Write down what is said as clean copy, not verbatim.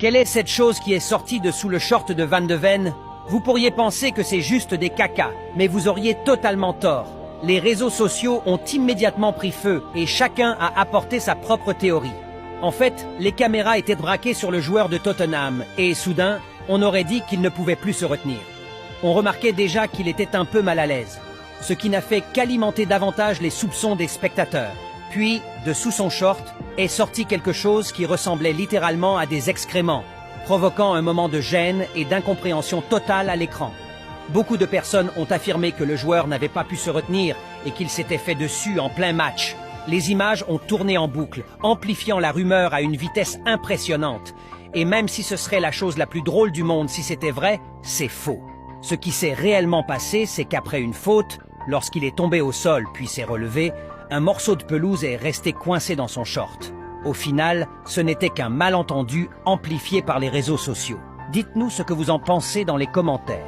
Quelle est cette chose qui est sortie de sous le short de Van de Ven? Vous pourriez penser que c'est juste des cacas, mais vous auriez totalement tort. Les réseaux sociaux ont immédiatement pris feu et chacun a apporté sa propre théorie. En fait, les caméras étaient braquées sur le joueur de Tottenham et soudain, on aurait dit qu'il ne pouvait plus se retenir. On remarquait déjà qu'il était un peu mal à l'aise, ce qui n'a fait qu'alimenter davantage les soupçons des spectateurs. Puis, de sous son short, est sorti quelque chose qui ressemblait littéralement à des excréments, provoquant un moment de gêne et d'incompréhension totale à l'écran. Beaucoup de personnes ont affirmé que le joueur n'avait pas pu se retenir et qu'il s'était fait dessus en plein match. Les images ont tourné en boucle, amplifiant la rumeur à une vitesse impressionnante. Et même si ce serait la chose la plus drôle du monde si c'était vrai, c'est faux. Ce qui s'est réellement passé, c'est qu'après une faute, lorsqu'il est tombé au sol puis s'est relevé, un morceau de pelouse est resté coincé dans son short. Au final, ce n'était qu'un malentendu amplifié par les réseaux sociaux. Dites-nous ce que vous en pensez dans les commentaires.